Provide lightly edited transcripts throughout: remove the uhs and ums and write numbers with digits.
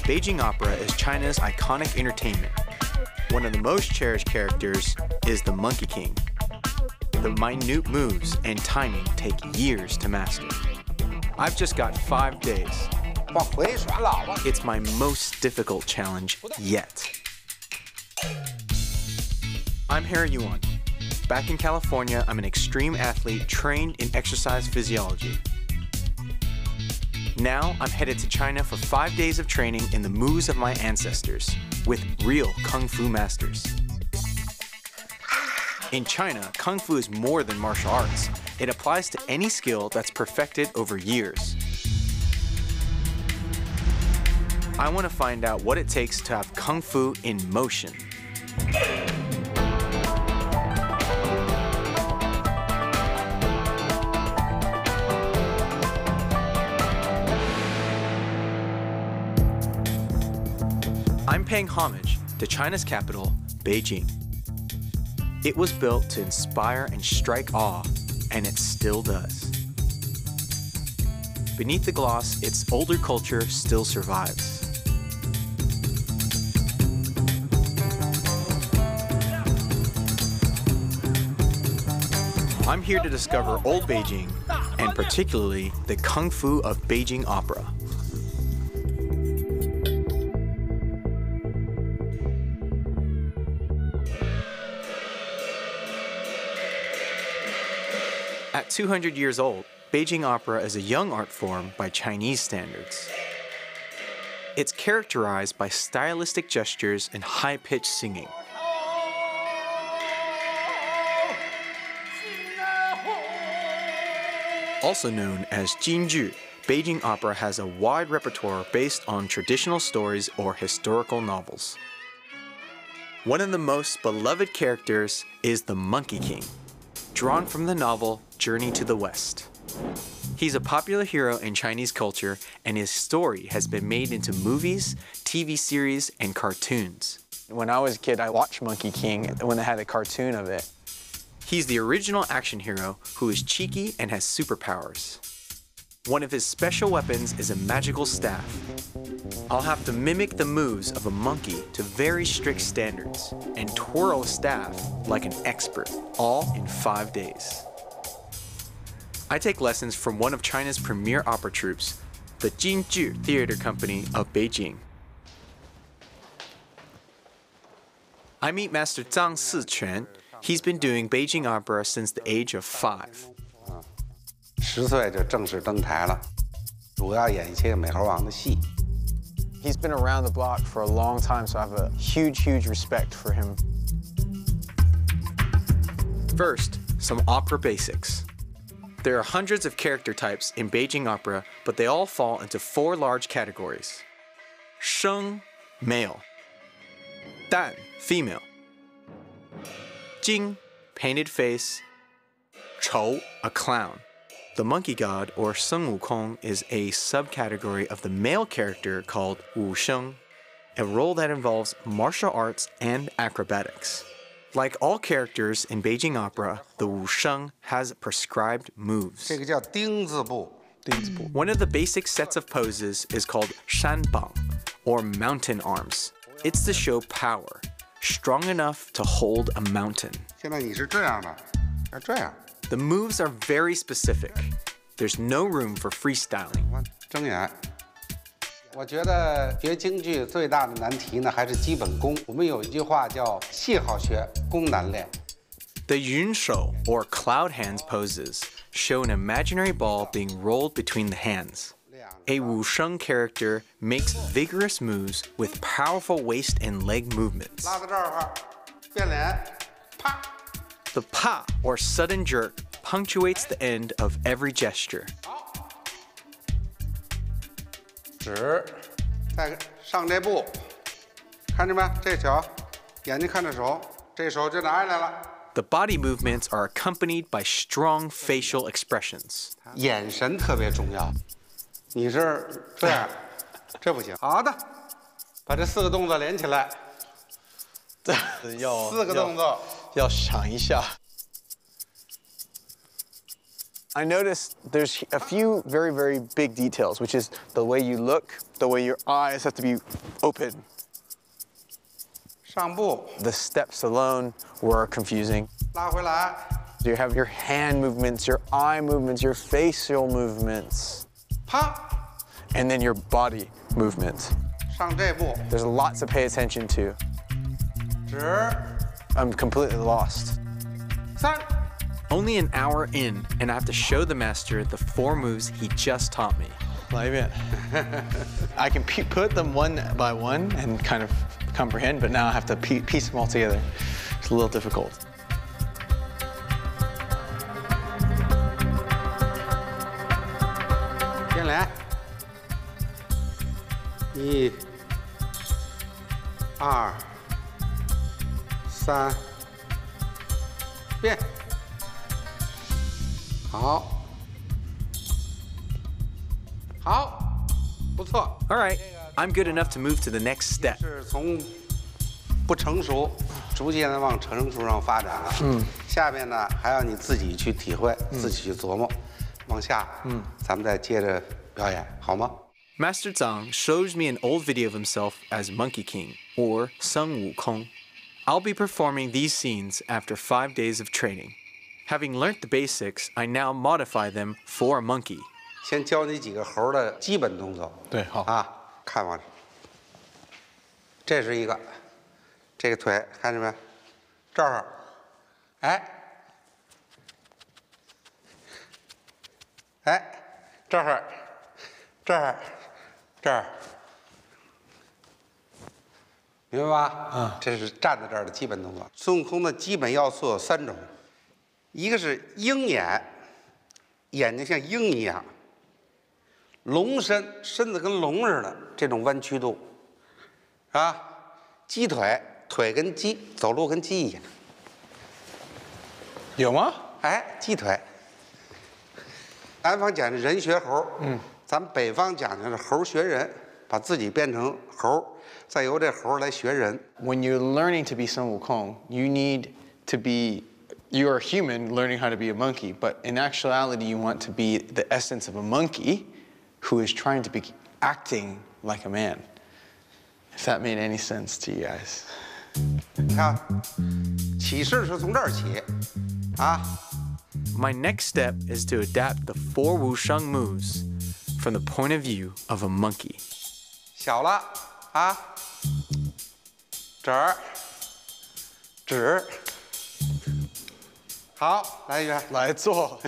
Beijing Opera is China's iconic entertainment. One of the most cherished characters is the Monkey King. The minute moves and timing take years to master. I've just got 5 days. It's my most difficult challenge yet. I'm Harry Yuan. Back in California, I'm an extreme athlete trained in exercise physiology. Now, I'm headed to China for 5 days of training in the moves of my ancestors with real Kung Fu masters. In China, Kung Fu is more than martial arts. It applies to any skill that's perfected over years. I want to find out what it takes to have Kung Fu in motion. I'm paying homage to China's capital, Beijing. It was built to inspire and strike awe, and it still does. Beneath the gloss, its older culture still survives. I'm here to discover old Beijing, and particularly the Kung Fu of Beijing Opera. At 200 years old, Beijing Opera is a young art form by Chinese standards. It's characterized by stylistic gestures and high-pitched singing. Also known as Jinju, Beijing Opera has a wide repertoire based on traditional stories or historical novels. One of the most beloved characters is the Monkey King, drawn from the novel Journey to the West. He's a popular hero in Chinese culture, and his story has been made into movies, TV series, and cartoons. When I was a kid, I watched Monkey King when they had a cartoon of it. He's the original action hero who is cheeky and has superpowers. One of his special weapons is a magical staff. I'll have to mimic the moves of a monkey to very strict standards and twirl a staff like an expert, all in 5 days. I take lessons from one of China's premier opera troupes, the Jinju Theater Company of Beijing. I meet Master Zhang Siquan. He's been doing Beijing Opera since the age of 5. 10岁就正式登台了，主要演一些美猴王的戏。 He's been around the block for a long time, so I have a huge respect for him. First, some opera basics. There are hundreds of character types in Beijing Opera, but they all fall into 4 large categories. Sheng, male. Dan, female. Jing, painted face. Chou, a clown. The monkey god, or Sun Wukong, is a subcategory of the male character called Wu Sheng, a role that involves martial arts and acrobatics. Like all characters in Beijing Opera, the Wu Sheng has prescribed moves. 这个叫丁字步。 One of the basic sets of poses is called shanbang, or mountain arms. It's to show power, strong enough to hold a mountain. 现在你是这样的，要这样。 The moves are very specific. There's no room for freestyling. 睁眼。我觉得学京剧最大的难题呢，还是基本功。我们有一句话叫“戏好学，功难练”。 The yunshou, or cloud hands poses, show an imaginary ball being rolled between the hands. A Wu Sheng character makes vigorous moves with powerful waist and leg movements. 拉到这儿，变脸，啪。 The pa, or sudden jerk, punctuates the end of every gesture. 指，再上这步，看见没？这手，眼睛看着手，这手就拿下来了。 The body movements are accompanied by strong facial expressions. 眼神特别重要。你是这样，这不行。好的，把这4个动作连起来。4个动作。 要想一下。I noticed there's a few very, very big details, which is the way you look, the way your eyes have to be open. 上步， The steps alone were confusing. 拉回来， You have your hand movements, your eye movements, your facial movements, 啪， and then your body movements. 上这步， There's lots to pay attention to. 直， I'm completely lost. 3， Only an hour in, and I have to show the master the 4 moves he just taught me. I can put them one by one and kind of comprehend, but now I have to piece them all together. It's a little difficult. 变脸， 1、2、3，变，好，好，不错。 All right, I'm good enough to move to the next step. 是从不成熟逐渐的往成熟上发展了。下边呢还要你自己去体会，自己去琢磨。往下，咱们再接着表演，好吗？ Master Zhang shows me an old video of himself as Monkey King, or Sung Wukong. I'll be performing these scenes after 5 days of training. Having learnt the basics, I now modify them for a monkey. 先教你几个猴的基本动作。对，好。啊，看往这，这是一个，这个腿看见没？这儿，哎，哎，这儿，这儿，这儿，明白吧？这是站在这儿的基本动作。孙悟空的基本要素有3种，一个是鹰眼，眼睛像鹰一样。 龙身，身子跟龙似的，这种弯曲度，啊，鸡腿，腿跟鸡，走路跟鸡一样。有吗？哎，鸡腿。南方讲的人学猴，咱们北方讲的是猴学人，把自己变成猴，再由这猴来学人。 When you're learning to be Sun Wukong, you need to be, you're a human learning how to be a monkey, but in actuality, you want to be the essence of a monkey who is trying to be acting like a man. If that made any sense to you guys. 你看，起势是从这儿起，啊。 My next step is to adapt the 4 Wusheng moves from the point of view of a monkey. 小了啊，这儿，指，好，来一遍，来做。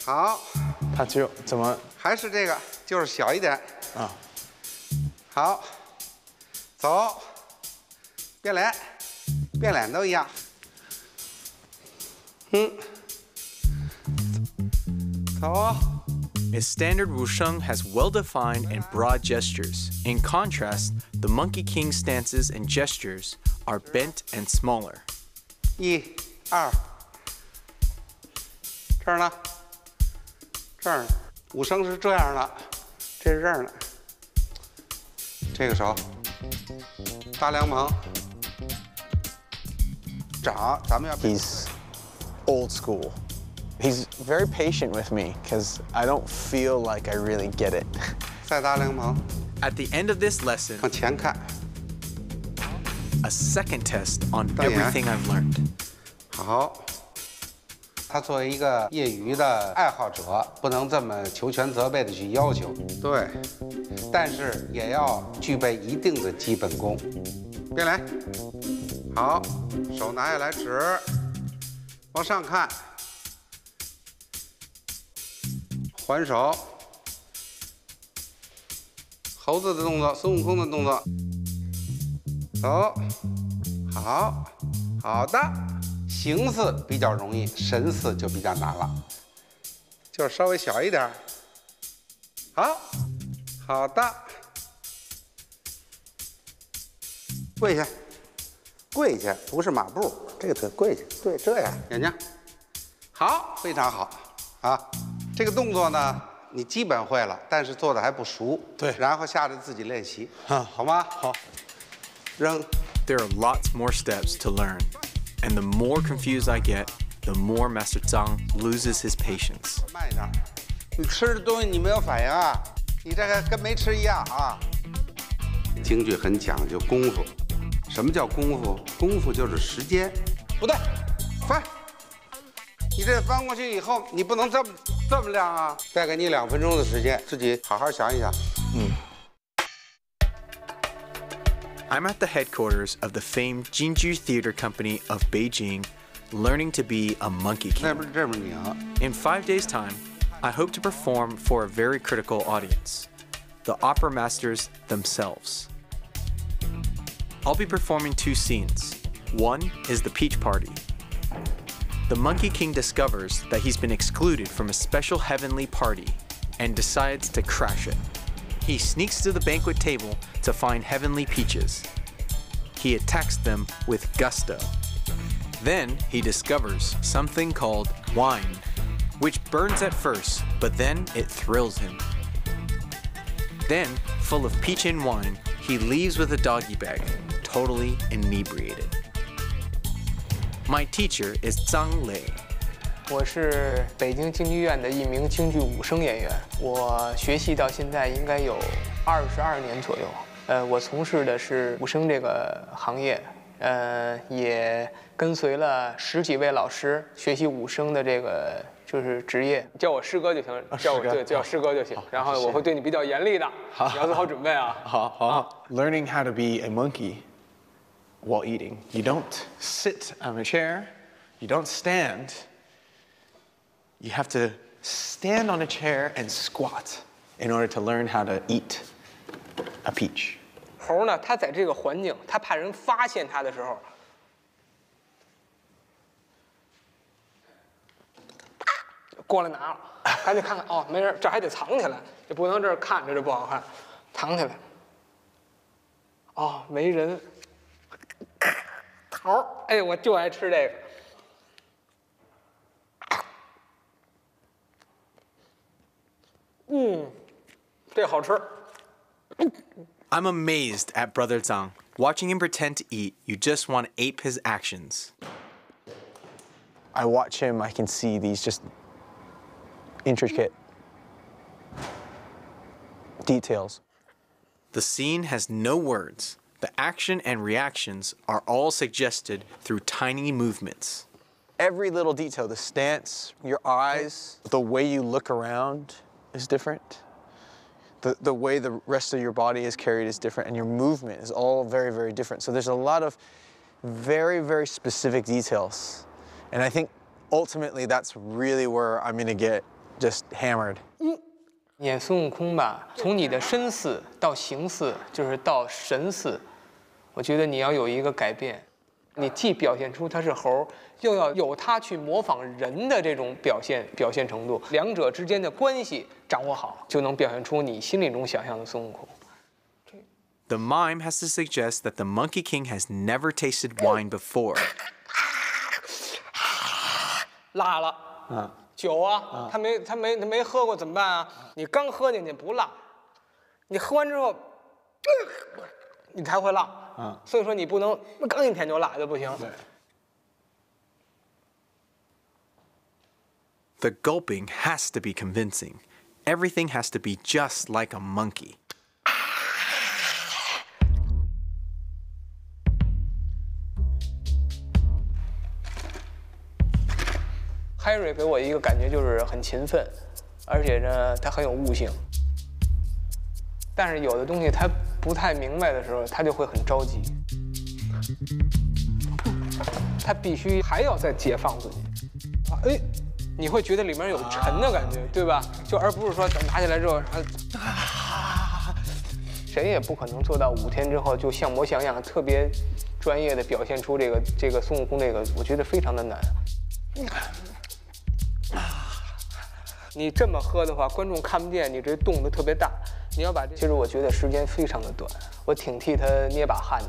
好，他就怎么还是这个，就是小一点啊？好，走，变脸，变脸都一样，走。 His standard Wusheng has well-defined and broad gestures. In contrast, the Monkey King stances and gestures are bent and smaller. 1、2，这儿呢？这儿呢？武生是这样的，这是这儿呢。这个手，大凉棚，掌，咱们要。He's old school. He's very patient with me because I don't feel like I really get it. 再大凉棚， At the end of this lesson, 往前看。 a second test on Oh, yeah. everything I've learned. 好，他作为一个业余的爱好者，不能这么求全责备的去要求。对，但是也要具备一定的基本功。变脸，好，手拿下来指，往上看，还手，猴子的动作，孙悟空的动作，走，好，好的。 形似比较容易，神似就比较难了，就是稍微小一点。好，好的，跪下，跪下，不是马步，这个腿跪下，对，这样，眼睛，好，非常好啊。这个动作呢，你基本会了，但是做的还不熟，对，然后下来自己练习，好吗？好，扔。 There are lots more steps to learn, and the more confused I get, the more Master Zhang loses his patience. 慢一点，你吃的东西你没有反应啊，你这个跟没吃一样啊。京剧很讲究功夫，什么叫功夫？功夫就是时间。不对，翻，你这翻过去以后，你不能这么亮啊。再给你2分钟的时间，自己好好想一想。I'm at the headquarters of the famed Jinju Theater Company of Beijing, learning to be a monkey 那 king. 边这边你啊， In 5 days' time, I hope to perform for a very critical audience, the opera masters themselves. I'll be performing 2 scenes. One is the Peach Party. The Monkey King discovers that he's been excluded from a special heavenly party and decides to crash it. He sneaks to the banquet table to find heavenly peaches. He attacks them with gusto. Then he discovers something called wine, which burns at first, but then it thrills him. Then, full of peach and wine, he leaves with a doggy bag, totally inebriated. My teacher is Zhang Lei. 我是北京京剧院的一名京剧武生演员，我学习到现在应该有22年左右。我从事的是武生这个行业，也跟随了10几位老师学习武生的这个就是职业。叫我师哥就行，叫师哥就行。然后我会对你比较严厉的，你要做好准备啊。好。Learning how to be a monkey while eating. You don't sit on a chair. You don't stand. You have to stand on a chair and squat in order to learn how to eat a peach. 猴呢，它在这个环境，它怕人发现它的时候，过来拿了，赶紧看看哦，没人，这还得藏起来，就不能这儿看着就不好看，藏起来。哦，没人。猴，哎，我就爱吃这个。这好吃。I'm amazed at Brother Zhang. Watching him pretend to eat, you just want to ape his actions. I watch him, I can see these just intricate details. The scene has no words. The action and reactions are all suggested through tiny movements. Every little detail, the stance, your eyes, the way you look around is different. The way the rest of your body is carried is different, and your movement is all very, very different. So there's a lot of very, very specific details. And I think ultimately that's really where I'm gonna get just hammered. 演孙悟空吧，从你的身似到形似，就是到神似，我觉得你要有一个改变。你既表现出他是猴，又要有他去模仿人的这种表现程度，两者之间的关系掌握好，就能表现出你心里中想象的孙悟空。The mime has to suggest that the Monkey King has never tasted wine before. 辣了，酒啊，他没喝过怎么办啊？你刚喝进去不辣，你喝完之后，你才会辣。所以说你不能刚一舔就辣就不行。The gulping has to be convincing. Everything has to be just like a monkey. Harry 给我一个感觉就是很勤奋，而且呢他很有悟性。但是有的东西他不太明白的时候，他就会很着急。他必须还要再解放自己。哎，你会觉得里面有沉的感觉，对吧？就而不是说拿起来之后，谁也不可能做到5天之后就像模像样，特别专业的表现出这个孙悟空这个，我觉得非常的难。你这么喝的话，观众看不见，你这动得特别大。你要把其实我觉得时间非常的短，我挺替他捏把汗的。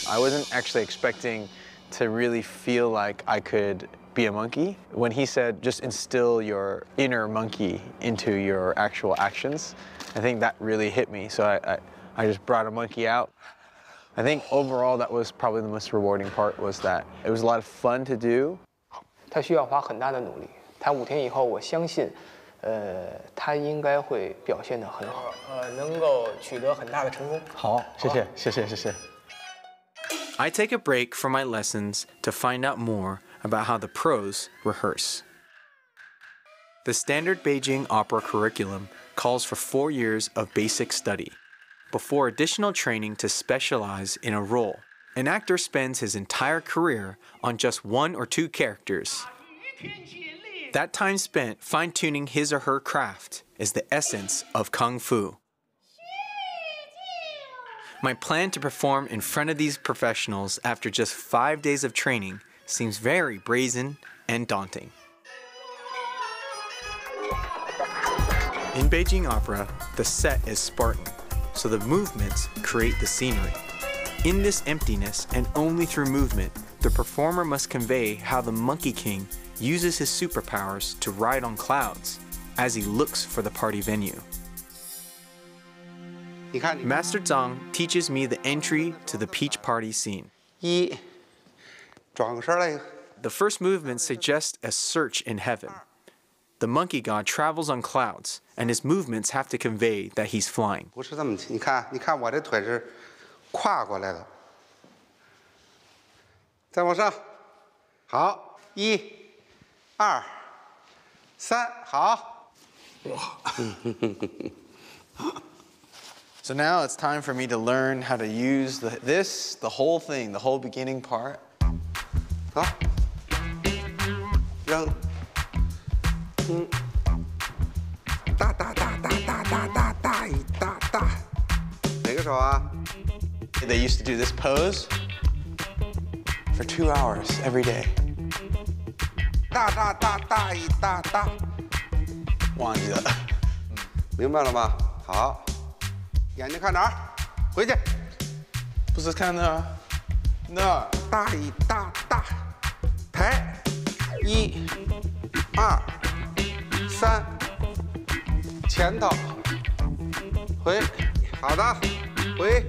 I wasn't actually expecting to really feel like I could be a monkey. When he said just instill your inner monkey into your actual actions, I think that really hit me. So I just brought a monkey out. I think overall that was probably the most rewarding part, was that it was a lot of fun to do. 他需要花很大的努力。他5天以后，我相信，他应该会表现得很好，能够取得很大的成功。好，谢谢，谢谢，谢谢。 I take a break from my lessons to find out more about how the pros rehearse. The standard Beijing Opera curriculum calls for 4 years of basic study, before additional training to specialize in a role. An actor spends his entire career on just 1 or 2 characters. That time spent fine-tuning his or her craft is the essence of Kung Fu. My plan to perform in front of these professionals after just 5 days of training seems very brazen and daunting. In Beijing Opera, the set is Spartan, so the movements create the scenery. In this emptiness, and only through movement, the performer must convey how the Monkey King uses his superpowers to ride on clouds as he looks for the party venue. Master Zhang teaches me the entry to the peach party scene. The first movement suggests a search in heaven. The monkey god travels on clouds, and his movements have to convey that he's flying. 不是这么，你看我这腿是跨过来的。再往上，好，1、2、3，好。So now it's time for me to learn how to use the whole thing, the whole beginning part. 走，扔，大，哪个手啊？ They used to do this pose for 2 hours every day. 大，忘记了。明白了吗？好，眼睛看哪儿？回去。不是看那儿，那儿。大，抬，1、2、3，前头，回，好的，回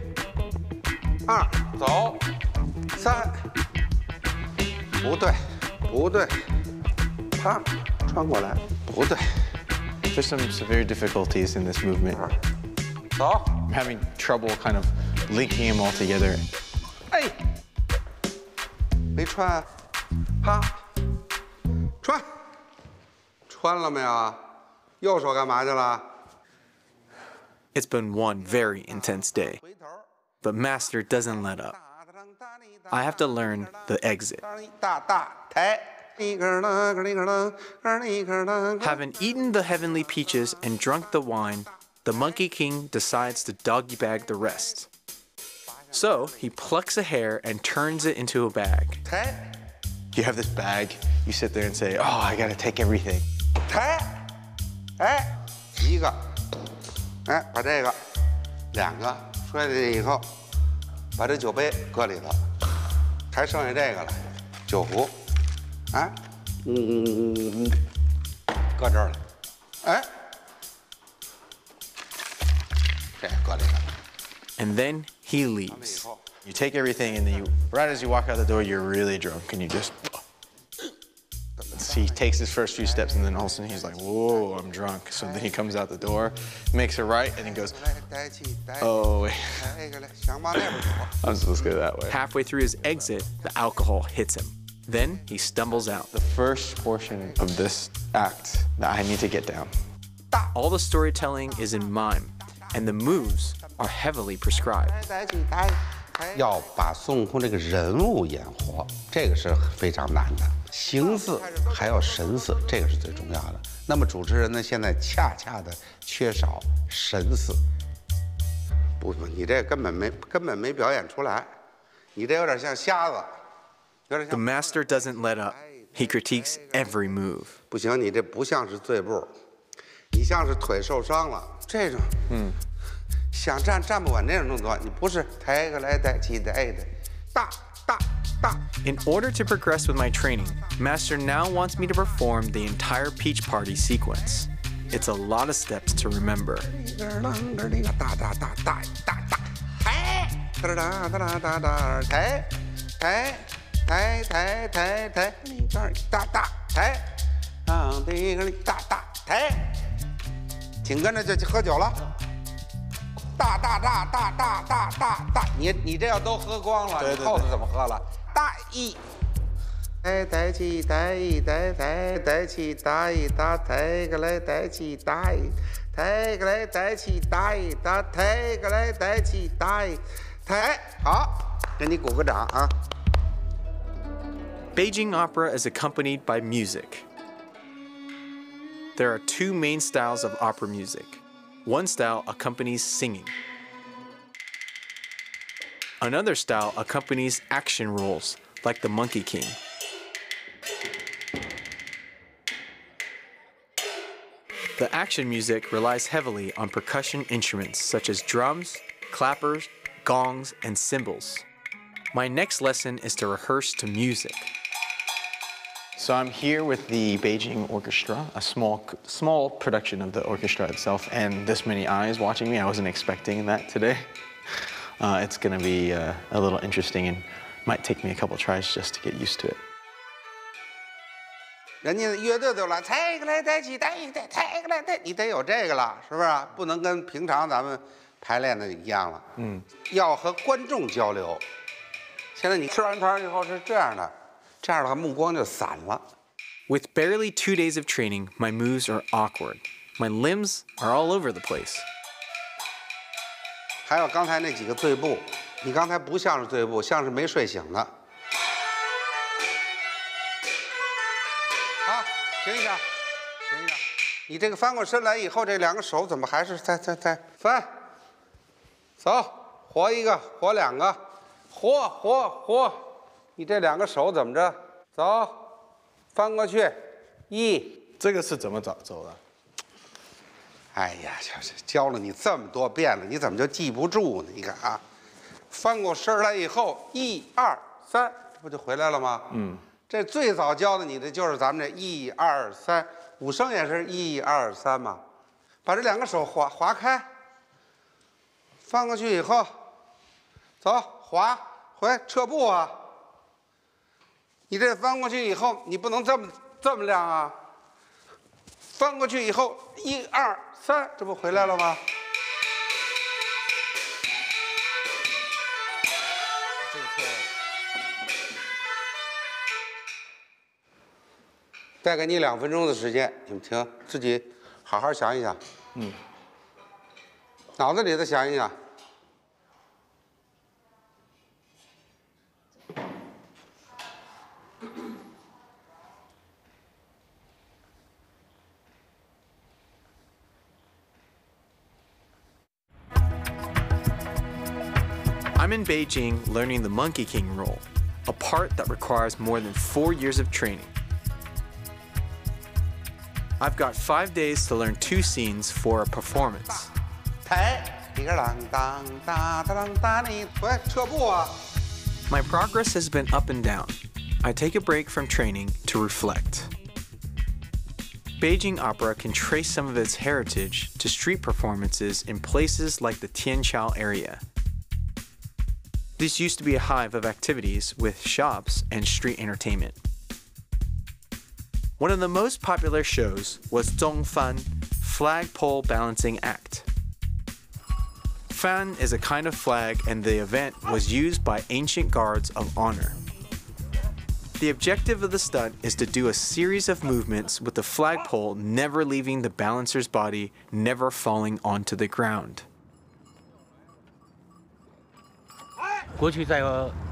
，2，走，3，不对，啪，穿过来，不对。 There's some severe difficulties in this movement. 走， I'm having trouble kind of linking them all together. 哎，没穿，啪，穿了没有啊？右手干嘛去了？ It's been one very intense day, 回头。 but Master doesn't let up. I have to learn the exit. 大，抬。 Having eaten the heavenly peaches and drunk the wine, the Monkey King decides to doggy bag the rest. So he plucks a hair and turns it into a bag. 抬， You have this bag, you sit there and say, oh, I gotta take everything. 抬，哎，一个，哎，把这个2个摔下去以后，把这酒杯搁里头，还剩下这个了，酒壶。 哎，搁这儿了，哎，这搁里头。 And then he leaves. You take everything and then right as you walk out the door, you're really drunk and you just... He takes his first few steps and then all of a sudden he's like, whoa, I'm drunk. So then he comes out the door, makes a right, and he goes, oh, wait. I'm supposed to go that way. Halfway through his exit, the alcohol hits him. Then he stumbles out. The first portion of this act that I need to get down. All the storytelling is in mime, and the moves are heavily prescribed. 要把孙悟空这个人物演活，这个是非常难的。形似还要神似，这个是最重要的。那么主持人呢，现在恰恰的缺少神似。不，你这根本没表演出来，你这有点像瞎子。 The master doesn't let up. He critiques every move. 不行，你这不像是醉步，你像是腿受伤了。这种，想站不稳这种动作，你不是抬个来抬起抬的，大，大。 In order to progress with my training, Master now wants me to perform the entire Peach Party sequence. It's a lot of steps to remember. 大大大大大大，抬，哒哒哒哒哒哒，抬，抬，抬抬抬抬，大大抬，当滴个大大抬，紧跟着就喝酒了。大大大大大大大大，你这要都喝光了，你后头怎么喝了？大一。 抬起抬一抬抬抬起抬一抬抬个来抬起抬一抬个来抬起抬一抬抬个来抬起抬一抬，好，给你鼓个掌啊！ Beijing Opera is accompanied by music. There are two main styles of opera music. One style accompanies singing. Another style accompanies action roles, like the Monkey King. The action music relies heavily on percussion instruments such as drums, clappers, gongs, and cymbals. My next lesson is to rehearse to music. So I'm here with the Beijing Orchestra, a small production of the orchestra itself, and this many eyes watching me. I wasn't expecting that today. It's going to be a little interesting and might take me a couple tries just to get used to it. 人家乐队都来，抬个来抬起抬一抬，抬个来抬，你得有这个了，是不是？不能跟平常咱们排练的一样了。要和观众交流。现在你吃完团以后是这样的，这样的话目光就散了。 With barely 2 days of training, my moves are awkward. My limbs are all over the place. 还有刚才那几个醉步，你刚才不像是醉步，像是没睡醒的。 停一下，停一下！你这个翻过身来以后，这两个手怎么还是在翻？走，活一个，活两个，活！你这两个手怎么着？走，翻过去，这个是怎么走的？哎呀，教了你这么多遍了，你怎么就记不住呢？你看啊，翻过身来以后，1、2、3，这不就回来了吗？这最早教的你的就是咱们这1、2、3，武生也是1、2、3嘛。把这两个手划开，翻过去以后，走，划回撤步啊。你这翻过去以后，你不能这么亮啊。翻过去以后，1、2、3，这不回来了吗？这个错了。 再给你2分钟的时间，你们听，自己好好想一想。脑子里头想一想。I'm in Beijing learning the Monkey King role, a part that requires more than 4 years of training. I've got 5 days to learn 2 scenes for a performance. 抬，一个啷当哒哒啷哒你，回撤步啊！ My progress has been up and down. I take a break from training to reflect. Beijing Opera can trace some of its heritage to street performances in places like the Tianqiao area. This used to be a hive of activities with shops and street entertainment. One of the most popular shows was Zhongfan, flagpole balancing act. Fan is a kind of flag, and the event was used by ancient guards of honor. The objective of the stunt is to do a series of movements with the flagpole never leaving the balancer's body, never falling onto the ground. 过去在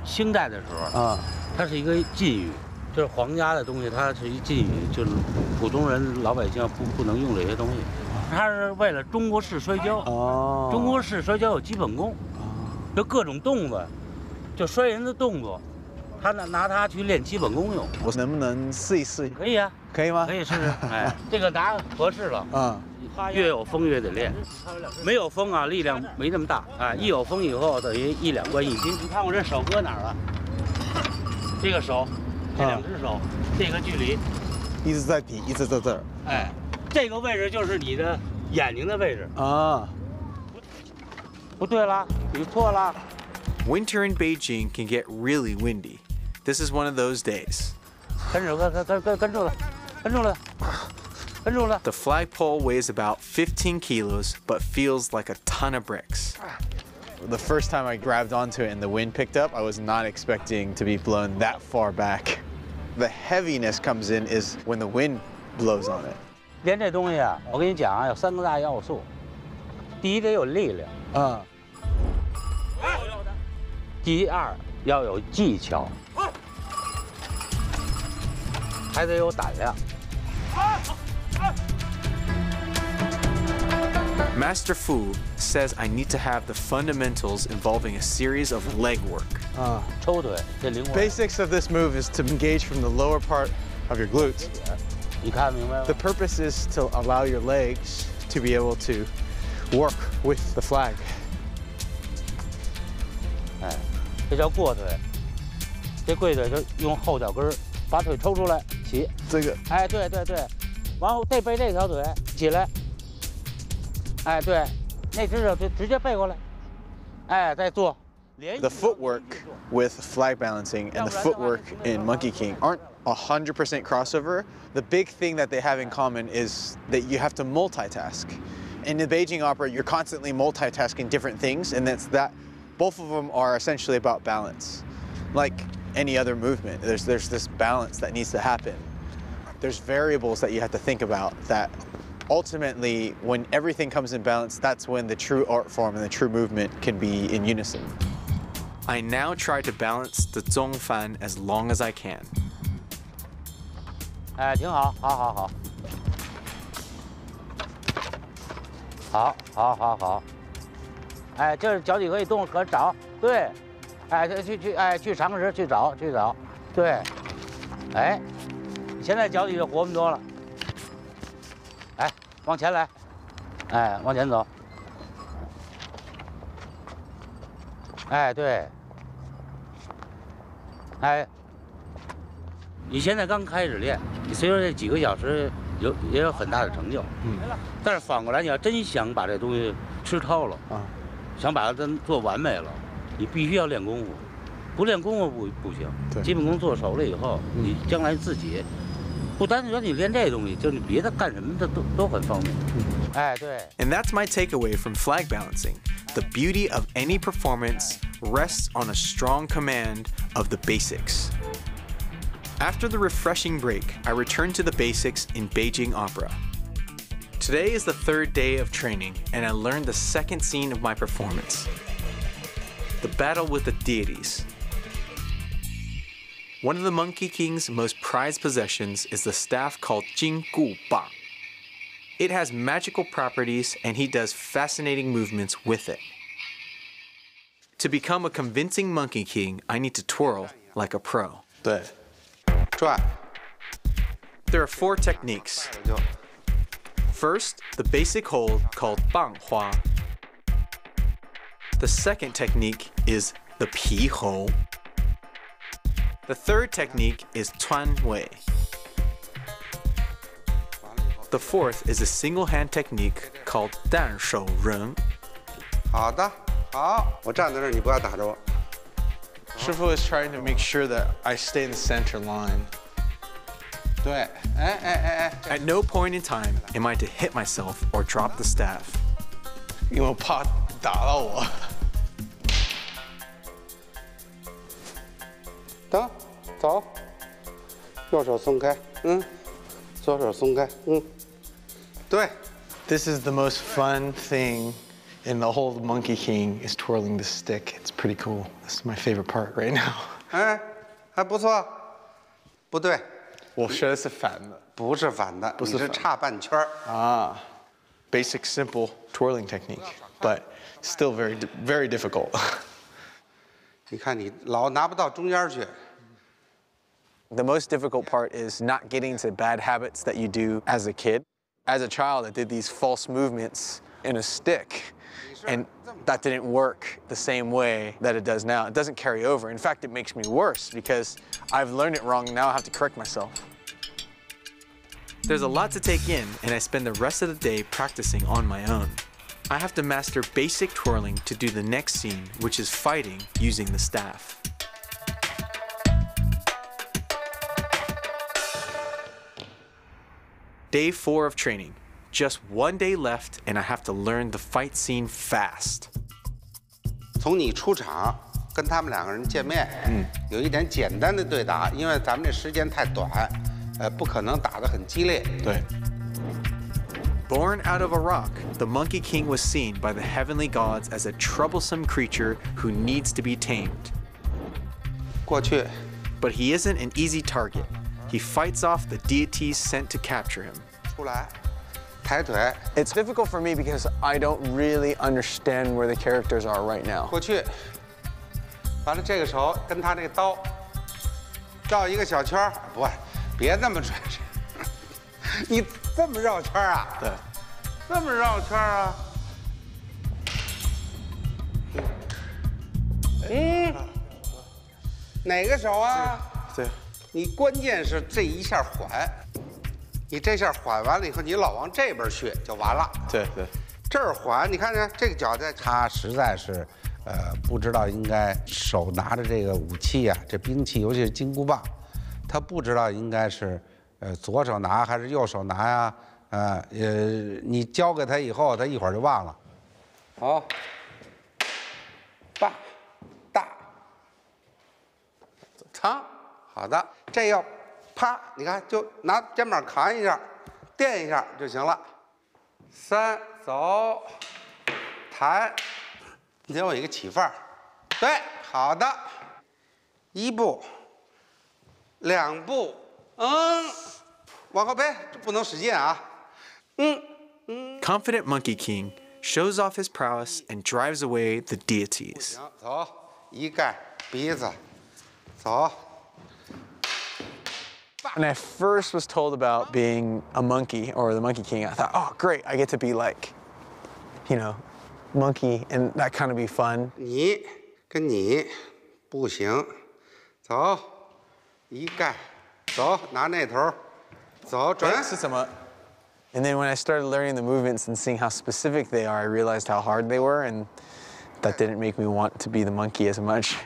清代的时候，它是一个禁语，就是皇家的东西，它是一禁语，就是普通人老百姓不能用这些东西。它是为了中国式摔跤，中国式摔跤有基本功，就各种动作，就摔人的动作，他拿它去练基本功用。我能不能试一试？可以啊，可以吗？可以试试。哎，这个拿合适了。越有风越得练，没有风啊，力量没那么大啊。一有风以后，等于1、2关1斤。你看我这手搁哪儿了？这个手，这两只手，这个距离，一直在底，一直在这儿。哎，这个位置就是你的眼睛的位置啊。不对了，你错了。 Winter in Beijing can get really windy. This is one of those days. 跟住了，跟住了，跟住了。 The flagpole weighs about 15 kilos, but feels like a ton of bricks. The first time I grabbed onto it and the wind picked up, I was not expecting to be blown that far back. The heaviness comes in is when the wind blows on it. 练这东西啊，我跟你讲啊，有3个大要素。第一得有力量，第二要有技巧，还得有胆量。 Master Fu says I need to have the fundamentals involving a series of leg work. 抽腿，这灵活。 Basics of this move is to engage from the lower part of your glutes. 你看明白吗 The purpose is to allow your legs to be able to work with the flag. 哎，这叫过腿。这跪腿就用后脚跟把腿抽出来，起。这个，哎，对对对，然后背这条腿起来。哎，对，那只手就直接背过来。哎，再做。 The footwork with flag balancing and the footwork in Monkey King aren't 100% crossover. The big thing that they have in common is that you have to multitask. In the Beijing Opera, you're constantly multitasking different things, and that both of them are essentially about balance. Like any other movement, there's this balance that needs to happen. There's variables that you have to think about that ultimately, when everything comes in balance, that's when the true art form and the true movement can be in unison. I now try to balance the zhongfan as long as I can. 哎，挺好，好。好。哎，这脚底可以动，可找，对，哎，去尝试，去找，对，哎，现在脚底就活不多了，哎，往前来，哎，往前走，哎，对，哎，你现在刚开始练，你虽说这几个小时也有很大的成就，但是反过来，你要真想把这东西吃透了想把它真做完美了，你必须要练功夫，不练功夫不行。基本功做熟了以后，你将来自己不单说你练这东西，就是你别的干什么的都很方便。哎，对。And that's my takeaway from flag balancing. The beauty of any performance rests on a strong command of the basics. After the refreshing break, I returned to the basics in Beijing Opera. Today is the 3rd day of training, and I learned the 2nd scene of my performance, the battle with the deities. One of the Monkey King's most prized possessions is the staff called Jing Gu Ba. It has magical properties, and he does fascinating movements with it. To become a convincing Monkey King, I need to twirl like a pro. 对，转。 There are 4 techniques. First, the basic hold called bang hua. The second technique is the pi hou. The third technique is tuan wei. The fourth is a single hand technique called dan shou ren. 好的，好，我站在这儿，你不要打着我。 Shifu is trying to make sure that I stay in the center line. 对，哎。 At no point in time am I to hit myself or drop the staff. 因为我怕打到我。等，走，右手松开，左手松开，对。 This is the most fun thing in the whole Monkey King is twirling the stick. It's pretty cool. This is my favorite part right now. 哎，还不错，不对，我学的是反的。不是反的，你是差半圈儿。Basic, simple twirling technique, but still very, very difficult. 你看你老拿不到中间去。 The most difficult part is not getting to bad habits that you do as a kid. As a child, I did these false movements in a stick, And that didn't work the same way that it does now. It doesn't carry over. In fact, it makes me worse because I've learned it wrong. Now I have to correct myself. There's a lot to take in, and I spend the rest of the day practicing on my own. I have to master basic twirling to do the next scene, which is fighting using the staff. Day 4 of training. Just 1 day left, and I have to learn the fight scene fast. 从你出场跟他们两个人见面，有一点简单的对打，因为咱们这时间太短，不可能打得很激烈。对。 Born out of a rock, the Monkey King was seen by the heavenly gods as a troublesome creature who needs to be tamed. 过去。 But he isn't an easy target. He fights off the deities sent to capture him. 出来，抬腿。 It's difficult for me because I don't really understand where the characters are right now. 过去，完了这个手跟他这个刀绕一个小圈儿，不，别那么转，你这么绕圈啊？对，这么绕圈啊？哪个手啊？对。你关键是这一下缓，你这下缓完了以后，你老往这边去就完了。对对。这儿缓，你看看这个脚在，他实在是，不知道应该手拿着这个武器啊，这兵器，尤其是金箍棒，他不知道应该是，左手拿还是右手拿呀？你教给他以后，他一会儿就忘了。好，大，长，好的，这要啪，你看就拿肩膀扛一下，垫一下就行了。3走，弹，你得有一个起范儿。对，好的，1步，2步，往后背，这不能使劲啊。Confident Monkey King shows off his prowess and drives away the deities. 走，一盖鼻子，走。 When I first was told about being a monkey or the Monkey King, I thought, oh, great, I get to be like, you know, monkey, and that kind of be fun. 你跟你不行，走，一盖，走，拿那头，走，转。是什么？ And then when I started learning the movements and seeing how specific they are, I realized how hard they were, and that didn't make me want to be the monkey as much.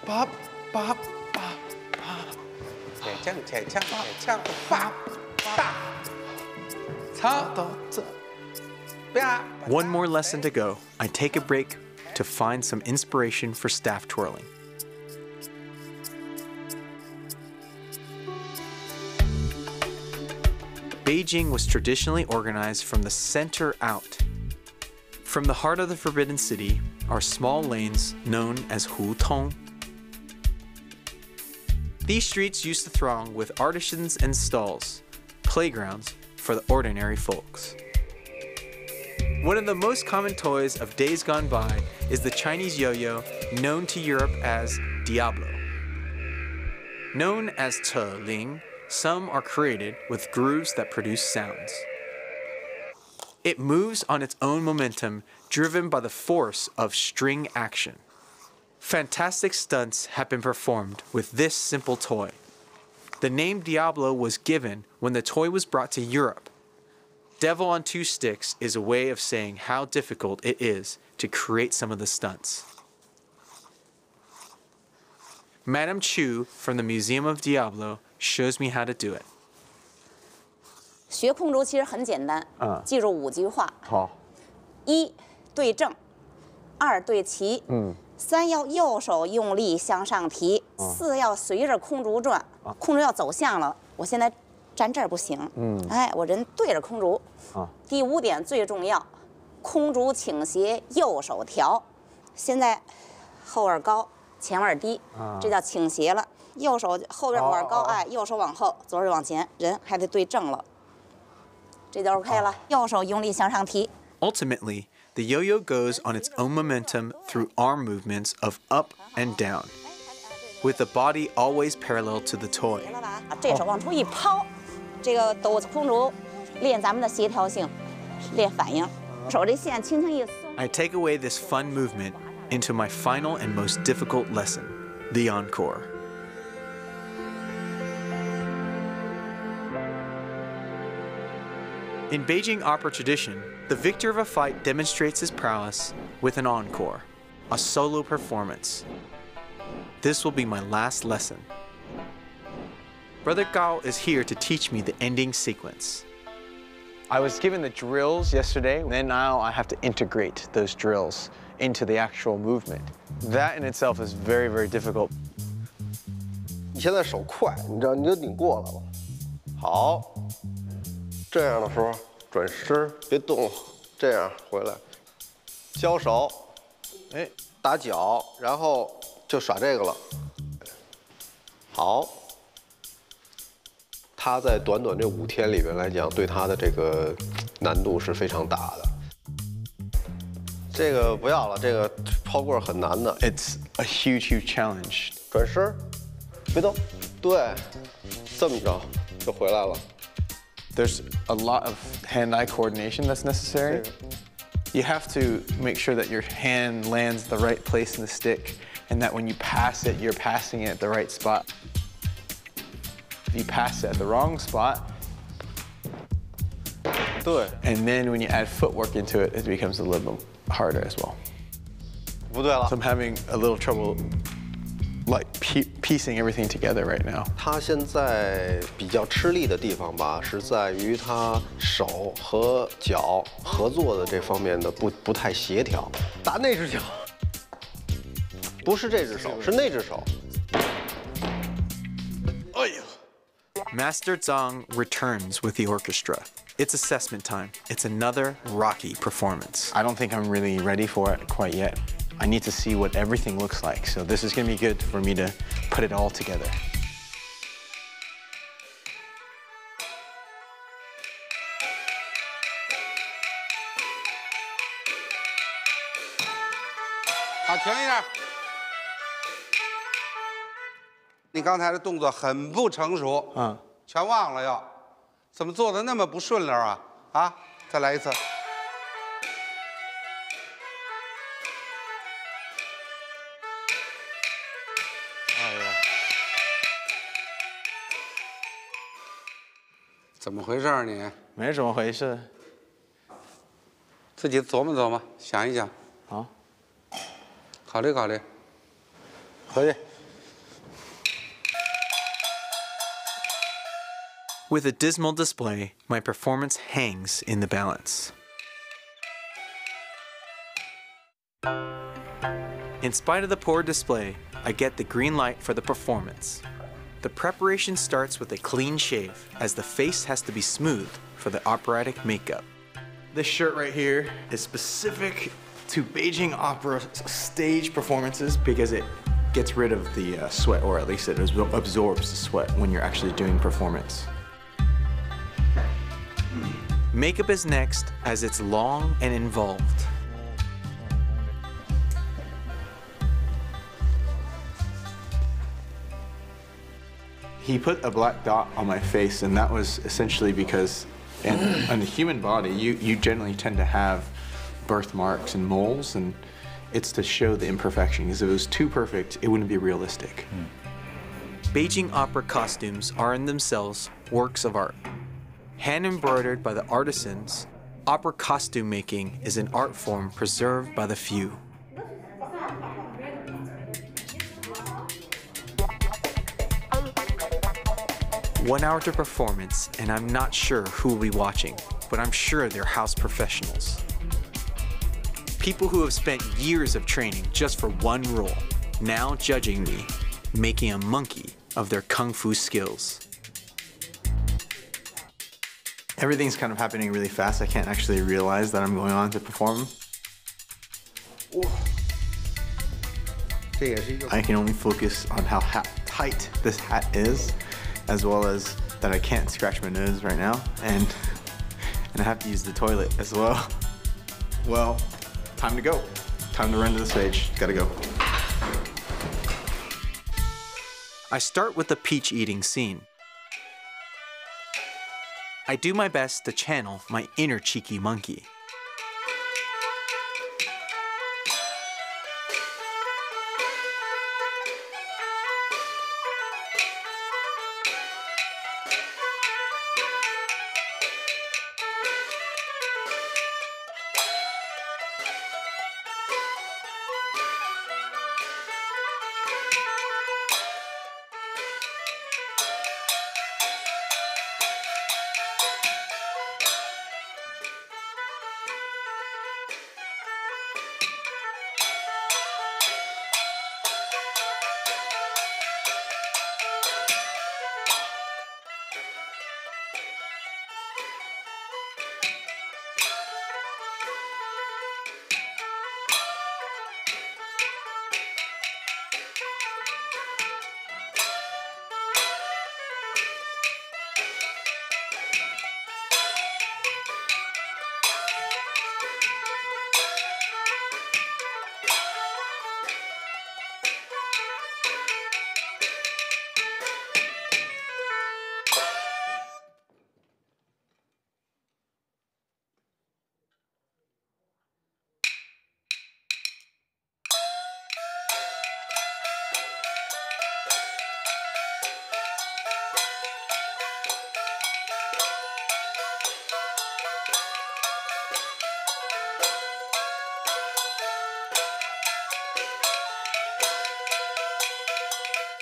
5、8、8、铁枪，发，大，长，啪。 One more lesson to go. I take a break to find some inspiration for staff twirling. Beijing was traditionally organized from the center out. From the heart of the Forbidden City are small lanes known as hutong. These streets used to throng with artisans and stalls, playgrounds for the ordinary folks. One of the most common toys of days gone by is the Chinese yo-yo, known to Europe as Diablo. Known as Ling, some are created with grooves that produce sounds. It moves on its own momentum, driven by the force of string action. Fantastic stunts have been performed with this simple toy. The name Diablo was given when the toy was brought to Europe. Devil on 2 sticks is a way of saying how difficult it is to create some of the stunts. Madame Chu from the Museum of Diablo shows me how to do it. 学空竹其实很简单，记住5句话。好。1对正，2对齐，3要右手用力向上提，4要随着空竹转，空竹要走向了，我现在站这儿不行，哎，我人对着空竹。第5点最重要，空竹倾斜，右手调，现在后耳高，前腕低，这叫倾斜了。右手后边腕高，哎，右手往后，左手往前，人还得对正了。 这就 OK 了，右手用力向上提。 Ultimately, the yo-yo goes on its own momentum through arm movements of up and down, with the body always parallel to the toy. 这手往出一抛，这个抖空竹，练咱们的协调性，练反应。手这线轻轻一松。I take away this fun movement into my final and most difficult lesson, the encore. In Beijing opera tradition, the victor of a fight demonstrates his prowess with an encore, a solo performance. This will be my last lesson. Brother Gao is here to teach me the ending sequence. I was given the drills yesterday, and then now I have to integrate those drills into the actual movement. That in itself is very, very difficult. 你现在手快，你知道你就拧过来了。好，这样的时候转身，别动，这样回来，交手，哎，打脚，然后就耍这个了。好。 他在短短这5天里边来讲，对他的这个难度是非常大的。这个不要了，这个抛棍很难的。It's a huge, huge challenge. 转身，别动，对，这么着就回来了。There's a lot of hand-eye coordination that's necessary. You have to make sure that your hand lands the right place in the stick, and that when you pass it, you're passing it at the right spot. If you pass it at the wrong spot, and then when you add footwork into it, it becomes a little harder as well. 不对了。 So I'm having a little trouble, like piecing everything together right now. 他现在比较吃力的地方吧，是在于他手和脚合作的这方面的不太协调。打那只脚，不是这只手，是那只手。哎呀！ Master Zhang returns with the orchestra. It's assessment time. It's another rocky performance. I don't think I'm really ready for it quite yet. I need to see what everything looks like. So this is going to be good for me to put it all together. Hãy 停一下。你刚才的动作很不成熟，全忘了要，怎么做的那么不顺溜啊？啊，再来一次。哎呀，怎么回事啊你？没怎么回事。自己琢磨琢磨，想一想。好，考虑考虑。回去。 With a dismal display, my performance hangs in the balance. In spite of the poor display, I get the green light for the performance. The preparation starts with a clean shave, as the face has to be smooth for the operatic makeup. This shirt right here is specific to Beijing Opera stage performances because it gets rid of the sweat, or at least it absorbs the sweat when you're actually doing performance. Makeup is next, as it's long and involved. He put a black dot on my face, and that was essentially because in the human body, you generally tend to have birthmarks and moles, and it's to show the imperfection, because if it was too perfect, it wouldn't be realistic. Beijing opera costumes are in themselves works of art. Hand-embroidered by the artisans, opera costume making is an art form preserved by the few. One hour to performance, and I'm not sure who will be watching, but I'm sure they're house professionals. People who have spent years of training just for one role, now judging me, making a monkey of their kung fu skills. Everything's kind of happening really fast. I can't actually realize that I'm going on to perform. I can only focus on how tight this hat is, as well as that I can't scratch my nose right now, and I have to use the toilet as well. Well, time to go. Time to run to the stage. Gotta go. I start with the peach eating scene. I do my best to channel my inner cheeky monkey.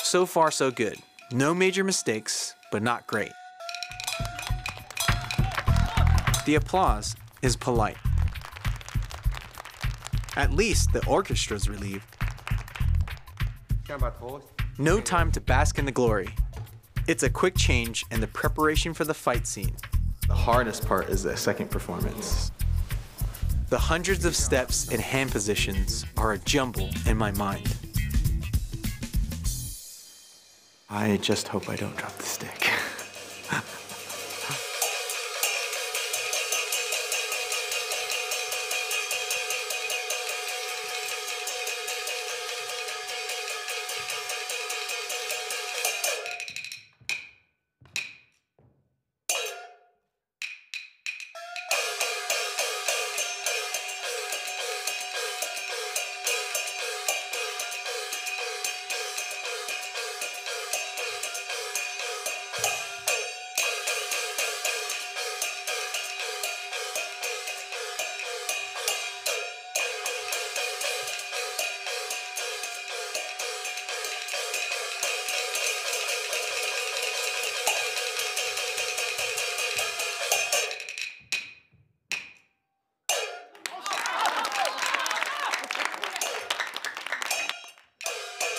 So far, so good. No major mistakes, but not great. The applause is polite. At least the orchestra's relieved. No time to bask in the glory. It's a quick change and the preparation for the fight scene. The hardest part is the second performance. The hundreds of steps and hand positions are a jumble in my mind. I just hope I don't drop the stick.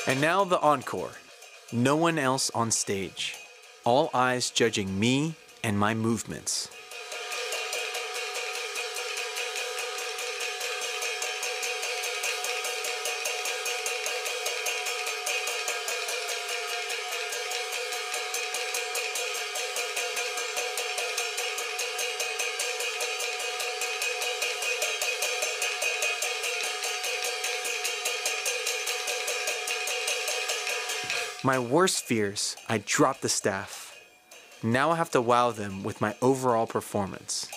And now the encore. No one else on stage. All eyes judging me and my movements. My worst fears, I dropped the staff. Now I have to wow them with my overall performance.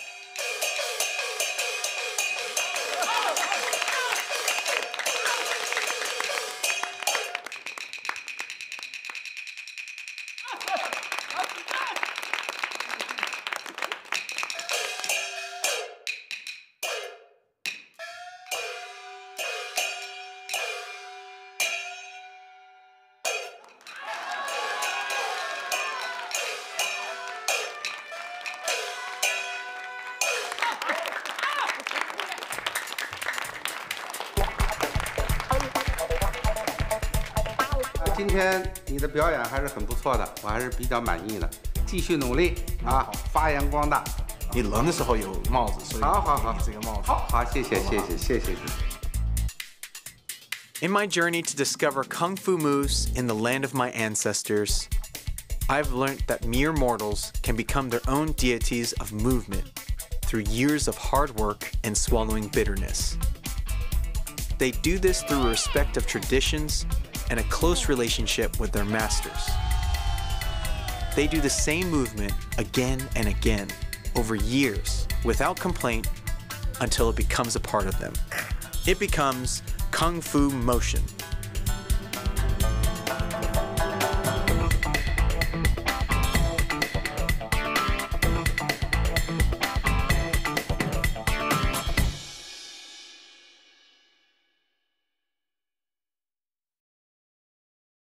今天你的表演还是很不错的，我还是比较满意的。继续努力啊，发扬光大。你冷的时候有帽子，所以好，这个帽子。好，谢谢你。In my journey to discover kung fu moves in the land of my ancestors, I've learned that mere mortals can become their own deities of movement through years of hard work and swallowing bitterness. They do this through respect of traditions and a close relationship with their masters. they do the same movement again and again over years without complaint until it becomes a part of them. It becomes Kung Fu motion.